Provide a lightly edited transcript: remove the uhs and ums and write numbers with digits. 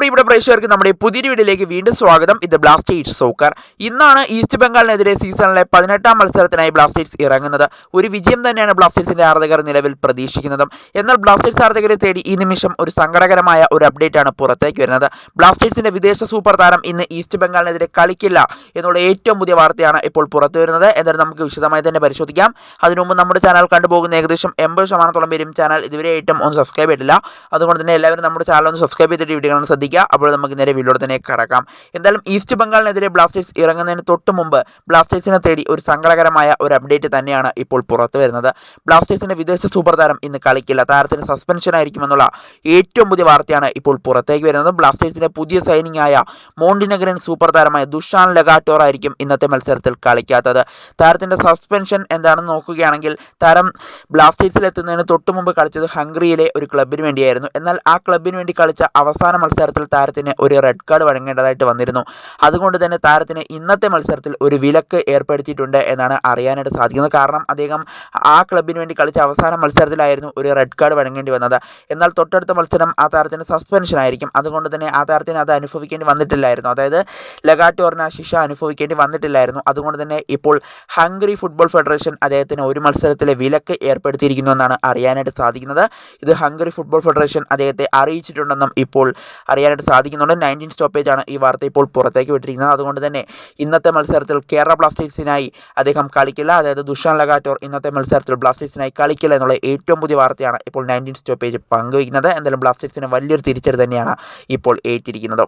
പ്രിയപ്പെട്ട പ്രേക്ഷകർക്ക് നമ്മുടെ പുതിയൊരു വീഡിയോയിലേക്ക് വീണ്ടും സ്വാഗതം. ഇത് ബ്ലാസ്റ്റേഴ്സ് സോക്കർ. ഇന്നാണ് ഈസ്റ്റ് ബംഗാളിനെതിരെ സീസണിലെ 18ാം മത്സരത്തിനായി ബ്ലാസ്റ്റേഴ്സ് ഇറങ്ങുന്നത്. ഒരു വിജയം തന്നെയാണ് ബ്ലാസ്റ്റേഴ്സിന്റെ ആരാധകർ നിലവിൽ പ്രതീക്ഷിക്കുന്നതും. എന്നാൽ ബ്ലാസ്റ്റേഴ്സ് ആരാധകരെ തേടി ഈ നിമിഷം ഒരു സങ്കടകരമായ ഒരു അപ്ഡേറ്റ് ആണ് പുറത്തേക്ക് വരുന്നത്. ബ്ലാസ്റ്റേഴ്സിന്റെ വിദേശ സൂപ്പർ താരം ഇന്ന് ഈസ്റ്റ് ബംഗാളിനെതിരെ കളിക്കില്ല എന്നുള്ള ഏറ്റവും പുതിയ വാർത്തയാണ് ഇപ്പോൾ പുറത്തു വരുന്നത്. എന്നാലും നമുക്ക് വിശദമായി തന്നെ പരിശോധിക്കാം. അതിനുമുമ്പ് നമ്മുടെ ചാനൽ കണ്ടുപോകുന്ന ഏകദേശം 80% പേരും ചാനൽ ഇതുവരെയായിട്ടും ഒന്ന് സബ്സ്ക്രൈബ് ചെയ്തിട്ടില്ല. അതുകൊണ്ട് തന്നെ എല്ലാവരും നമ്മുടെ ചാനൽ ഒന്ന് സബ്സ്ക്രൈബ് ചെയ്തിട്ട് വീഡിയോ കാണാൻ ശ്രദ്ധിക്കുക. അപ്പോൾ നമുക്ക് നേരെ വീഡിയോയിൽ തന്നെ കടക്കാം. എന്തായാലും ഈസ്റ്റ് ബംഗാളിനെതിരെ ബ്ലാസ്റ്റേഴ്സ് ഇറങ്ങുന്നതിന് തൊട്ട് മുമ്പ് ബ്ലാസ്റ്റേഴ്സിനെ തേടി ഒരു സങ്കടകരമായ ഒരു അപ്ഡേറ്റ് തന്നെയാണ് ഇപ്പോൾ പുറത്തു വരുന്നത്. ബ്ലാസ്റ്റേഴ്സിന്റെ വിദേശ സൂപ്പർ താരം ഇന്ന് കളിക്കില്ല, താരത്തിന് സസ്പെൻഷൻ ആയിരിക്കുമെന്നുള്ള ഏറ്റവും പുതിയ വാർത്തയാണ് ഇപ്പോൾ പുറത്തേക്ക് വരുന്നത്. ബ്ലാസ്റ്റേഴ്സിന്റെ പുതിയ സൈനിങ് ആയ മോണ്ടിനെഗ്രൻ സൂപ്പർ താരമായ ദുഷാൻ ലഗാറ്റോർ ആയിരിക്കും ഇന്നത്തെ മത്സരത്തിൽ കളിക്കാത്തത്. താരത്തിന്റെ സസ്പെൻഷൻ എന്താണെന്ന് നോക്കുകയാണെങ്കിൽ താരം ബ്ലാസ്റ്റേഴ്സിൽ എത്തുന്നതിന് തൊട്ട് മുമ്പ് കളിച്ചത് ഹംഗറിയിലെ ഒരു ക്ലബിന് വേണ്ടിയായിരുന്നു. എന്നാൽ ആ ക്ലബിന് വേണ്ടി കളിച്ച അവസാന മത്സരത്തിൽ താരത്തിന് ഒരു റെഡ് കാർഡ് വഴങ്ങേണ്ടതായിട്ട് വന്നിരുന്നു. അതുകൊണ്ട് തന്നെ താരത്തിന് ഇന്നത്തെ മത്സരത്തിൽ ഒരു വിലക്ക് ഏർപ്പെടുത്തിയിട്ടുണ്ട് എന്നാണ് അറിയാനായിട്ട് സാധിക്കുന്നത്. കാരണം അദ്ദേഹം ആ ക്ലബിന് വേണ്ടി കളിച്ച അവസാന മത്സരത്തിലായിരുന്നു ഒരു റെഡ് കാർഡ് വഴങ്ങേണ്ടി വന്നത്. എന്നാൽ തൊട്ടടുത്ത മത്സരം ആ താരത്തിന് സസ്പെൻഷൻ ആയിരിക്കും. അതുകൊണ്ട് തന്നെ ആ താരത്തിന് അത് അനുഭവിക്കേണ്ടി വന്നിട്ടില്ലായിരുന്നു. അതായത് ലഗാറ്റോറിന് ആ ശിക്ഷ അനുഭവിക്കേണ്ടി വന്നിട്ടില്ലായിരുന്നു. അതുകൊണ്ട് തന്നെ ഇപ്പോൾ ഹംഗറി ഫുട്ബോൾ ഫെഡറേഷൻ അദ്ദേഹത്തിന് ഒരു മത്സരത്തിലെ വിലക്ക് ഏർപ്പെടുത്തിയിരിക്കുന്നു എന്നാണ് അറിയാനായിട്ട് സാധിക്കുന്നത്. ഇത് ഹംഗറി ഫുട്ബോൾ ഫെഡറേഷൻ അദ്ദേഹത്തെ അറിയിച്ചിട്ടുണ്ടെന്നും ഇപ്പോൾ അറിയാനായിട്ട് സാധിക്കുന്നുണ്ട്. 19 സ്റ്റോപ്പേജ് ആണ് ഈ വാർത്ത ഇപ്പോൾ പുറത്തേക്ക് വിട്ടിരിക്കുന്നത്. അതുകൊണ്ട് തന്നെ ഇന്നത്തെ മത്സരത്തിൽ കേരള ബ്ലാസ്റ്റേഴ്സിനായി അദ്ദേഹം കളിക്കില്ല. അതായത് ദുഷാൻ ലഗാറ്റോർ ഇന്നത്തെ മത്സരത്തിൽ ബ്ലാസ്റ്റേഴ്സിനായി കളിക്കില്ല എന്നുള്ള ഏറ്റവും പുതിയ വാർത്തയാണ് ഇപ്പോൾ 19 സ്റ്റോപ്പേജ് പങ്കുവയ്ക്കുന്നത്. എന്തായാലും ബ്ലാസ്റ്റേഴ്സിന് വലിയൊരു തിരിച്ചടി തന്നെയാണ് ഇപ്പോൾ ഏറ്റിരിക്കുന്നത്.